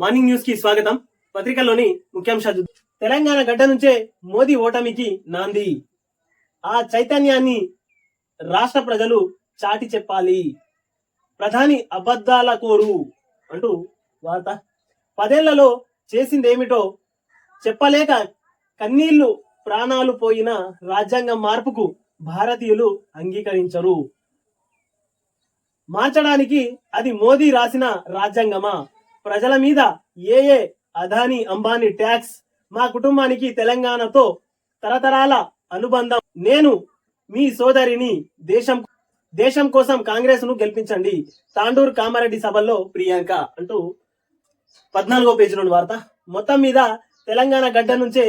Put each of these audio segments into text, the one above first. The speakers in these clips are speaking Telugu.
మార్నింగ్ న్యూస్ కి స్వాగతం. పత్రికల్లోని ముఖ్యాంశాలు. తెలంగాణ గడ్డ నుంచే మోదీ ఓటమికి నాంది. ఆ చైతన్యాన్ని రాష్ట్ర ప్రజలు చాటి చెప్పాలి. ప్రధాని అబద్ధాల కోరు అంటూ వార్త. 10 ఏళ్లలో చేసిందేమిటో చెప్పలేక కన్నీళ్లు ప్రాణాలు పోయిన రాజ్యాంగం మార్పుకు భారతీయులు అంగీకరించరు. మార్చడానికి అది మోదీ రాసిన రాజ్యాంగమా? ప్రజల మీద ఏ అదానీ అంబానీ ట్యాక్స్? మా కుటుంబానికి తెలంగాణతో తరతరాల అనుబంధం. నేను మీ సోదరిని. దేశం కోసం కాంగ్రెస్ ను గెలిపించండి. తాండూర్ కామారెడ్డి సభల్లో ప్రియాంక అంటూ 14వ పేజీలోని వార్త. మొత్తం మీద తెలంగాణ గడ్డ నుంచే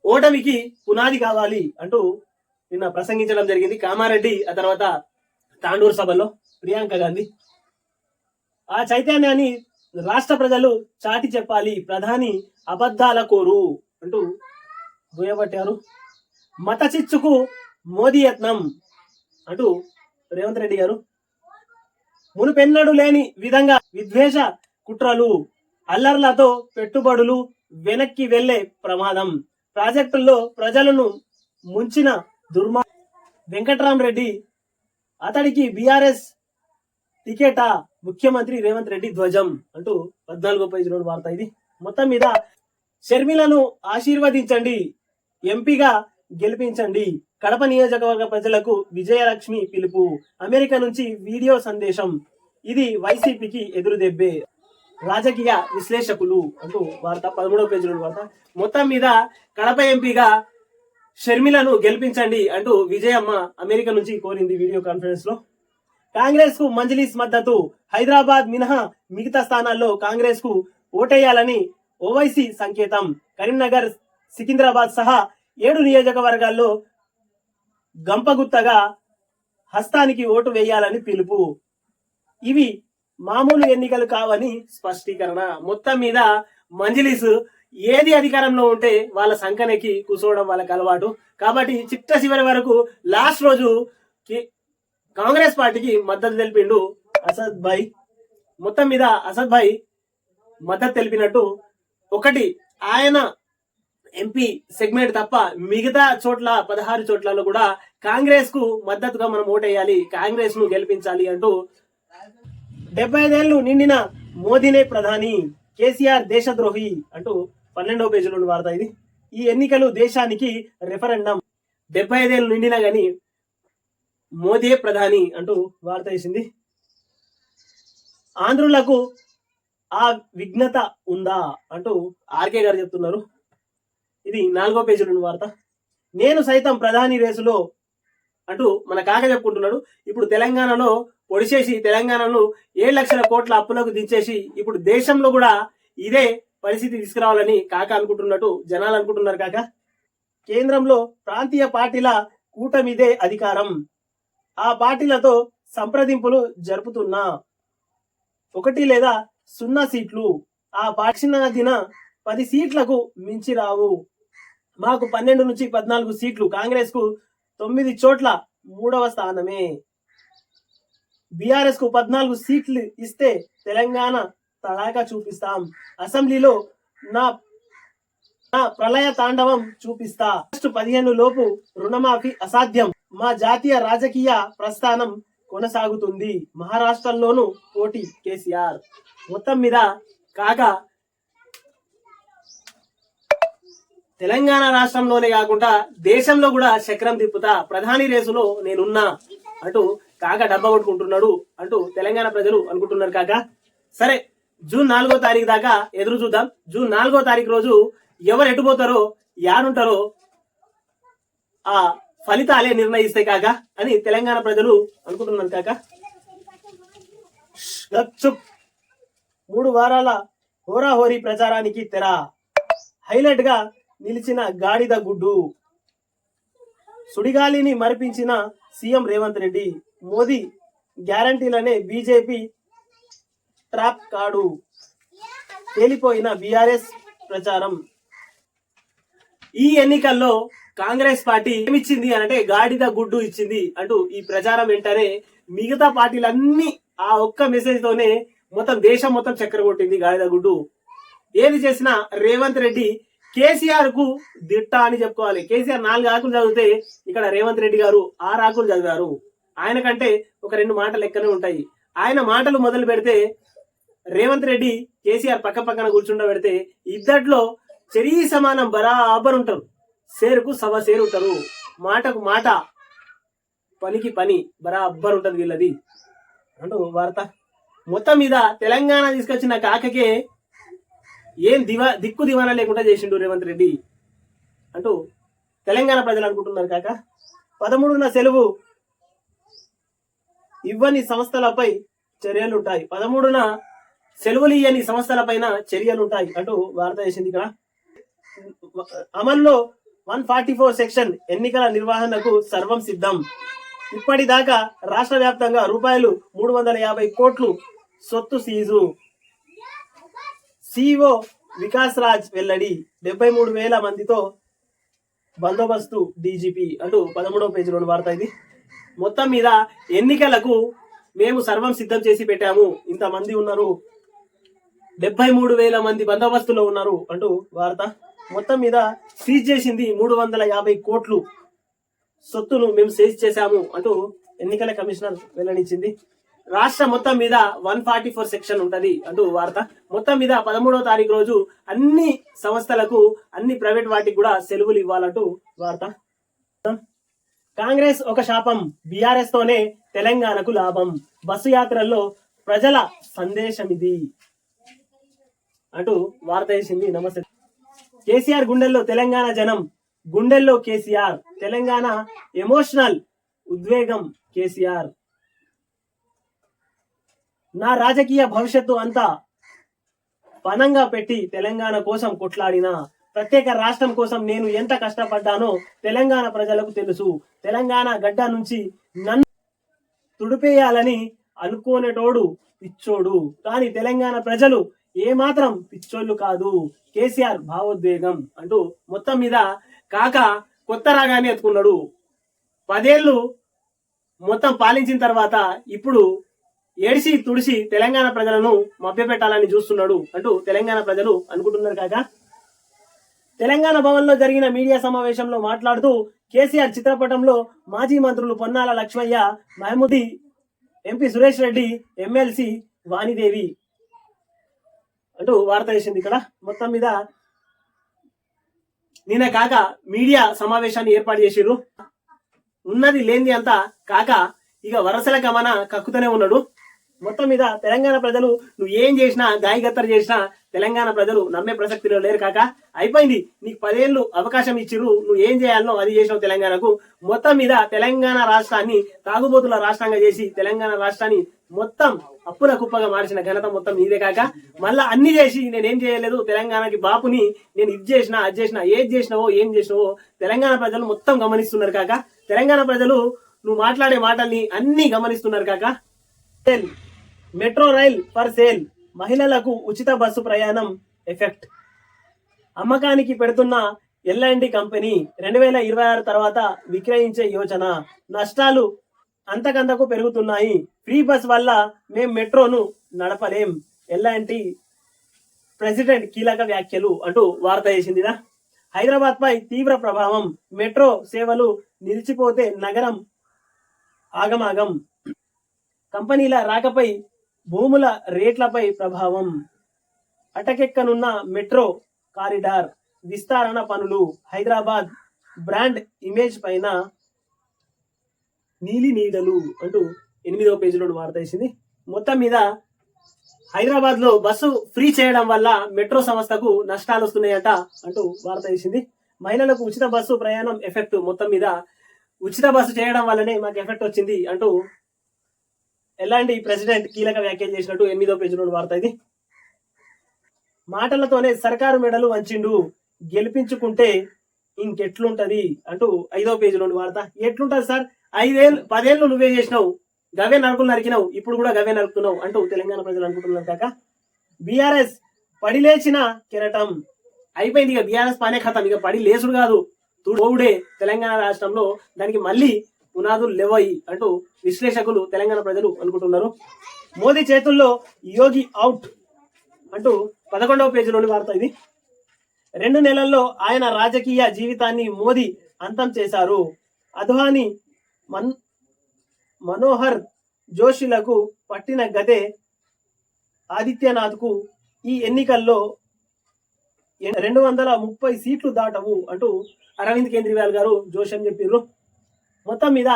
ఓటమికి పునాది కావాలి అంటూ నిన్న ప్రసంగించడం జరిగింది కామారెడ్డి, ఆ తర్వాత తాండూర్ సభల్లో ప్రియాంక గాంధీ. ఆ చైతన్యాన్ని రాష్ట్ర ప్రజలు చాటి చెప్పాలి. ప్రధాని అబద్ధాల కోరు అంటూ దుయ్యబట్టారు. మత చిచ్చుకు మోదీ యత్నం అంటూ రేవంత్ రెడ్డి గారు. మునుపెన్నడు లేని విధంగా విద్వేష కుట్రలు, అల్లర్లతో పెట్టుబడులు వెనక్కి వెళ్లే ప్రమాదం. ప్రాజెక్టుల్లో ప్రజలను ముంచిన దుర్మా వెంకట్రామరెడ్డి, అతడికి బీఆర్ఎస్ టికెటా? ముఖ్యమంత్రి రేవంత్ రెడ్డి ధ్వజం అంటూ 14వ పేజీలోని వార్త ఇది. మొత్తం మీద షర్మిలను ఆశీర్వదించండి, ఎంపీగా గెలిపించండి. కడప నియోజకవర్గ ప్రజలకు విజయలక్ష్మి పిలుపు. అమెరికా నుంచి వీడియో సందేశం. ఇది వైసీపీకి ఎదురుదెబ్బే, రాజకీయ విశ్లేషకులు అంటూ వార్త. 13వ పేజీలోని వార్త. మొత్తం మీద కడప ఎంపీగా షర్మిలను గెలిపించండి అంటూ విజయమ్మ అమెరికా నుంచి కోరింది వీడియో కాన్ఫరెన్స్ లో. కాంగ్రెస్ కు మంజలీస్ మద్దతు. హైదరాబాద్ మినహా మిగతా స్థానాల్లో కాంగ్రెస్ కు ఓటేయాలని ఓవైసీ సంకేతం. కరీంనగర్, సికింద్రాబాద్ సహా 7 నియోజకవర్గాల్లో గంపగుత్తగా హస్తానికి ఓటు వేయాలని పిలుపు. ఇవి మామూలు ఎన్నికలు కావని స్పష్టీకరణ. మొత్తం మీద మంజలీస్ ఏది అధికారంలో ఉంటే వాళ్ళ సంకనెక్కి కూర్చోవడం వాళ్ళకి అలవాటు. కాబట్టి చిట్ట చివరి వరకు లాస్ట్ రోజు కాంగ్రెస్ పార్టీకి మద్దతు తెలిపిండు అసద్ భాయ్. మొత్తం మీద అసద్ భాయ్ మద్దతు తెలిపినట్టు ఒకటి ఆయన ఎంపీ సెగ్మెంట్ తప్ప మిగతా చోట్ల 16 చోట్లలో కూడా కాంగ్రెస్ కు మద్దతుగా మనం ఓటేయాలి, కాంగ్రెస్ ను గెలిపించాలి అంటూ 75 ఏళ్లు నిండిన మోదీనే ప్రధాని, కేసీఆర్ దేశద్రోహి అంటూ 12వ పేజీలోని వార్త ఇది. ఈ ఎన్నికలు దేశానికి రెఫరెండం. 75 ఏళ్లు నిండినా గాని మోదీ ప్రధాని అంటూ వార్త వేసింది. ఆంధ్రులకు ఆ విఘ్నత ఉందా అంటూ ఆర్కే గారు చెప్తున్నారు. ఇది 4వ పేజీలోని వార్త. నేను సైతం ప్రధాని రేసులో అంటూ మన కాక చెప్పుకుంటున్నాడు. ఇప్పుడు తెలంగాణలో పొడిచేసి తెలంగాణను 7 లక్షల కోట్ల అప్పులకు దించేసి ఇప్పుడు దేశంలో కూడా ఇదే పరిస్థితి తీసుకురావాలని కాక అనుకుంటున్నట్టు జనాలు అనుకుంటున్నారు. కాక కేంద్రంలో ప్రాంతీయ పార్టీల కూటమిదే అధికారం. ఆ పార్టీలతో సంప్రదింపులు జరుపుతున్నా 1 లేదా 0 సీట్లు. ఆ పాక్షిణ దిన 10 సీట్లకు మించి రావు. మాకు 12 నుంచి 14 సీట్లు. కాంగ్రెస్ కు 9 చోట్ల 3వ స్థానమే. బీఆర్ఎస్ కు 14 సీట్లు ఇస్తే తెలంగాణ తడాకా చూపిస్తాం. అసెంబ్లీలో నా ప్రళయ తాండవం చూపిస్తా. ఆగస్టు 15 లోపు రుణమాఫీ అసాధ్యం. మా జాతీయ రాజకీయ ప్రస్థానం కొనసాగుతుంది. మహారాష్ట్రలోనూ పోటీ కేసీఆర్. మొత్తం మీద కాక తెలంగాణ రాష్ట్రంలోనే కాకుండా దేశంలో కూడా చక్రం తిప్పుతా, ప్రధాని రేసులో నేనున్నా అంటూ కాక డబ్బా కొట్టుకుంటున్నాడు అంటూ తెలంగాణ ప్రజలు అనుకుంటున్నారు. కాక సరే, జూన్ 4వ తారీఖు దాకా ఎదురు చూద్దాం. జూన్ 4వ తారీఖు రోజు ఎవరు ఎటుపోతారో యాడుంటారో ఆ ఫలితాలే నిర్ణయిస్తాయి కాక అని తెలంగాణ ప్రజలు అనుకుంటున్నారు. కాక 3 వారాల హోరాహోరీ ప్రచారానికి తెర. హైలైట్ గా నిలిచిన గాడిద గుడ్డు. సుడిగాలిని మరిపించిన సీఎం రేవంత్ రెడ్డి. మోదీ గ్యారంటీలనే బీజేపీ ట్రాప్ కాడు. తేలిపోయిన బీఆర్ఎస్ ప్రచారం. ఈ ఎన్నికల్లో కాంగ్రెస్ పార్టీ ఏమిచ్చింది అంటే గాడిద గుడ్డు ఇచ్చింది అంటూ ఈ ప్రచారం వెంటనే మిగతా పార్టీలన్నీ ఆ ఒక్క మెసేజ్ తోనే మొత్తం దేశం మొత్తం చక్కెర కొట్టింది గాడిద గుడ్డు. ఏది చేసినా రేవంత్ రెడ్డి కేసీఆర్ కు దిట్ట అని చెప్పుకోవాలి. కేసీఆర్ 4 ఆకులు చదివితే ఇక్కడ రేవంత్ రెడ్డి గారు 6 ఆకులు చదివారు. ఆయన కంటే ఒక 2 మాటలు లెక్కనే ఉంటాయి. ఆయన మాటలు మొదలు పెడితే రేవంత్ రెడ్డి కేసీఆర్ పక్క పక్కన కూర్చుండబెడితే ఇద్దట్లో చెరీ సమానం బరాబర్ ఉంటారు. సేరుకు సవ సేరు ఉంటారు. మాటకు మాట, పనికి పని బరాబర్ ఉంటది వీళ్ళది అంటూ వార్త. మొత్తం మీద తెలంగాణ తీసుకొచ్చిన కాకకే ఏం దిక్కు దివానా లేకుండా చేసిండు రేవంత్ రెడ్డి అంటూ తెలంగాణ ప్రజలు అనుకుంటున్నారు. కాక 13న సెలవు ఇవ్వని సంస్థలపై చర్యలుంటాయి. 13న సెలవులు ఇయ్యని సంస్థలపైన చర్యలుంటాయి అంటూ వార్త చేసింది. ఇక్కడ అమల్లో 144 సెక్షన్ ఎన్నికల నిర్వహణకు సర్వం సిద్ధం. ఇప్పటిదాకా రాష్ట్ర వ్యాప్తంగా ₹350 కోట్లు సొత్తు సీజు. సిఇఓ వికాస్ రాజ్ వెల్లడి. 73,000 మందితో బందోబస్తు డీజీపీ అంటూ 13వ పేజీలోని వార్త ఇది. మొత్తం మీద ఎన్నికలకు మేము సర్వం సిద్ధం చేసి పెట్టాము, ఇంతమంది ఉన్నారు, 73,000 మంది బందోబస్తులో ఉన్నారు అంటూ వార్త. మొత్తం మీద సీజ్ చేసింది 350 కోట్లు సొత్తును మేము సీజ్ చేశాము అంటూ ఎన్నికల కమిషనర్ వెల్లడించింది. రాష్ట్రం మొత్తం మీద 144 సెక్షన్ ఉంటది అంటూ వార్త. మొత్తం మీద 13వ తారీఖు రోజు అన్ని సంస్థలకు, అన్ని ప్రైవేట్ వాటికి కూడా సెలవులు ఇవ్వాలంటూ వార్త. కాంగ్రెస్ ఒక శాపం, బీఆర్ఎస్ తోనే తెలంగాణకు లాభం, బస్సు యాత్రల్లో ప్రజల సందేశం ఇది అంటూ వార్త వేసింది. నమస్తే. కేసీఆర్ గుండెల్లో తెలంగాణ జనం, గుండెల్లో కేసీఆర్, తెలంగాణ ఎమోషనల్ ఉద్వేగం కేసీఆర్. నా రాజకీయ భవిష్యత్తు అంతా పనంగా పెట్టి తెలంగాణ కోసం కొట్లాడిన, ప్రత్యేక రాష్ట్రం కోసం నేను ఎంత కష్టపడ్డానో తెలంగాణ ప్రజలకు తెలుసు. తెలంగాణ గడ్డ నుంచి నన్ను తుడిపేయాలని అనుకోనేటోడు పిచ్చోడు, కానీ తెలంగాణ ప్రజలు ఏమాత్రం పిచ్చోళ్ళు కాదు. కేసీఆర్ భావోద్వేగం అంటూ మొత్తం మీద కాక కొత్త రాగాన్ని ఎత్తుకున్నాడు. 10 ఏళ్ళు మొత్తం పాలించిన తర్వాత ఇప్పుడు ఏడిసి తుడిసి తెలంగాణ ప్రజలను మభ్యపెట్టాలని చూస్తున్నాడు అంటూ తెలంగాణ ప్రజలు అనుకుంటున్నారు. కాక తెలంగాణ భవన్ లో జరిగిన మీడియా సమావేశంలో మాట్లాడుతూ కేసీఆర్ చిత్రపటంలో మాజీ మంత్రులు పొన్నాల లక్ష్మయ్య, మహమూదీ, ఎంపీ సురేష్ రెడ్డి, ఎమ్మెల్సీ వాణిదేవి అంటూ వార్త వేసింది. ఇక్కడ మొత్తం మీద నిన్న కాక మీడియా సమావేశాన్ని ఏర్పాటు చేసిర్రు. ఉన్నది లేనిది అంతా కాక ఇక వరసల గమన కక్కుతూనే ఉన్నాడు. మొత్తం మీద తెలంగాణ ప్రజలు నువ్వు ఏం చేసినా, గాయగత్తర చేసినా తెలంగాణ ప్రజలు నమ్మే ప్రసక్తిలో లేరు. కాక అయిపోయింది, నీకు 10 ఏళ్ళు అవకాశం ఇచ్చిర్రు, నువ్వు ఏం చేయాలనో అది చేసావు తెలంగాణకు. మొత్తం మీద తెలంగాణ రాష్ట్రాన్ని తాగుబోతుల రాష్ట్రంగా చేసి తెలంగాణ రాష్ట్రాన్ని మొత్తం అప్పుల కుప్పగా మార్చిన ఘనత మొత్తం నీదే. కాక మళ్ళా అన్ని చేసి నేనేం చేయలేదు, తెలంగాణకి బాపుని, నేను ఇది చేసినా అది చేసినా, ఏది చేసినావో ఏం చేసినావో తెలంగాణ ప్రజలు మొత్తం గమనిస్తున్నారు. కాక తెలంగాణ ప్రజలు నువ్వు మాట్లాడే మాటల్ని అన్ని గమనిస్తున్నారు. కాక మెట్రో రైల్ ఫర్ సేల్, మహిళలకు ఉచిత బస్సు ప్రయాణం ఎఫెక్ట్. అమ్మకానికి పెడుతున్న ఎల్ఎండి కంపెనీ 2026 తర్వాత విక్రయించే యోచన, నష్టాలు అంతకంతకు పెరుగుతున్నాయి, ఫ్రీ బస్ వల్ల మేం మెట్రోను నడపలేం, ఎల్ఎండి ప్రెసిడెంట్ కీలక వ్యాఖ్యలు అంటూ వార్త వేసింది. హైదరాబాద్ పై తీవ్ర ప్రభావం, మెట్రో సేవలు నిలిచిపోతే నగరం ఆగమాగం, కంపెనీల రాకపై భూముల రేట్లపై ప్రభావం, అటకెక్కనున్న మెట్రో కారిడార్ విస్తరణ పనులు, హైదరాబాద్ బ్రాండ్ ఇమేజ్ పైన నీలి నీడలు అంటూ 8వ పేజీలో వార్త వేసింది. మొత్తం మీద హైదరాబాద్ లో బస్సు ఫ్రీ చేయడం వల్ల మెట్రో సంస్థకు నష్టాలు వస్తున్నాయట అంటూ వార్త వేసింది. మహిళలకు ఉచిత బస్సు ప్రయాణం ఎఫెక్ట్, మొత్తం మీద ఉచిత బస్సు చేయడం వల్లనే మాకు ఎఫెక్ట్ వచ్చింది అంటూ ఎలాంటి ప్రెసిడెంట్ కీలక వ్యాఖ్యలు చేసినట్టు 8వ పేజీలో వార్త ఇది. మాటలతోనే సర్కారు మెడలు వంచిండు, గెలిపించుకుంటే ఇంకెట్లుంటది అంటూ 5వ పేజీలోని వార్త. ఎట్లుంటది సార్, 10 ఏళ్ళు నువ్వే చేసినావు, గవే నరుకులు నరికినావు, ఇప్పుడు కూడా గవే నరుకుతున్నావు అంటూ తెలంగాణ ప్రజలు అనుకుంటున్నారు. కాక బీఆర్ఎస్ పడిలేచిన కెరటం అయిపోయింది, ఇక బీఆర్ఎస్ పనే ఖతం, ఇక పడి లేసుడు కాదు తోవుడే తెలంగాణ రాష్ట్రంలో, దానికి మళ్ళీ పునాదులు లేవయి అంటూ విశ్లేషకులు తెలంగాణ ప్రజలు అనుకుంటున్నారు. మోదీ చేతుల్లో యోగి అవుట్ అంటూ 11వ పేజీలోని వార్త ఇది. 2 నెలల్లో ఆయన రాజకీయ జీవితాన్ని మోదీ అంతం చేశారు. అద్వానీ మనోహర్ జోషిలకు పట్టిన గదే ఆదిత్యనాథ్ కు ఈ ఎన్నికల్లో 230 సీట్లు దాటవు అంటూ అరవింద్ కేజ్రీవాల్ గారు జోషం చెప్పారు. మొత్తం మీద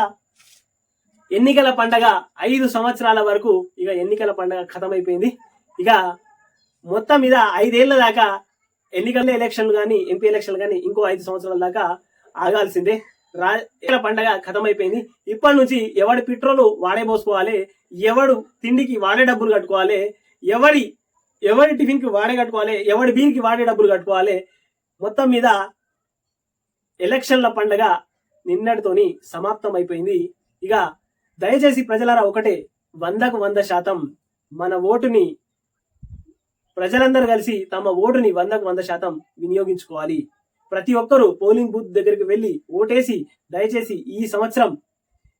ఎన్నికల పండగ 5 సంవత్సరాల వరకు ఇక ఎన్నికల పండగ ఖతమైపోయింది. ఇక మొత్తం మీద 5 ఏళ్ల దాకా ఎన్నికల ఎలక్షన్లు కానీ ఎంపీ ఎలక్షన్లు కానీ ఇంకో 5 సంవత్సరాల దాకా ఆగాల్సిందే. ఎన్నికల పండగ ఖతమైపోయింది. ఇప్పటి నుంచి ఎవడి పెట్రోల్ వాడే పోసుకోవాలి, ఎవడు తిండికి వాడే డబ్బులు కట్టుకోవాలి, ఎవడి టిఫిన్ కి వాడే కట్టుకోవాలి, ఎవడి బీర్కి వాడే డబ్బులు కట్టుకోవాలి. మొత్తం మీద ఎలక్షన్ల పండగ నిన్నటితోని సమాప్తం అయిపోయింది. ఇక దయచేసి ప్రజలారా ఒకటే, 100కు 100% మన ఓటుని ప్రజలందరూ కలిసి తమ ఓటుని 100కు 100% వినియోగించుకోవాలి. ప్రతి ఒక్కరూ పోలింగ్ బూత్ దగ్గరికి వెళ్లి ఓటేసి దయచేసి ఈ సంవత్సరం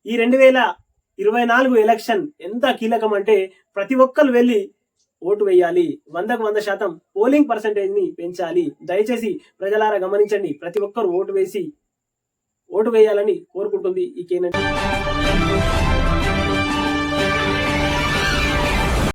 ఈ 2024 ఎలక్షన్ ఎంత కీలకం అంటే ప్రతి ఒక్కరు వెళ్లి ఓటు వేయాలి. 100కు 100% పోలింగ్ పర్సెంటేజ్ ని పెంచాలి. దయచేసి ప్రజలారా గమనించండి, ప్రతి ఒక్కరు ఓటు వేయాలని కోరుకుంటుంది ఈ కేంద్రం.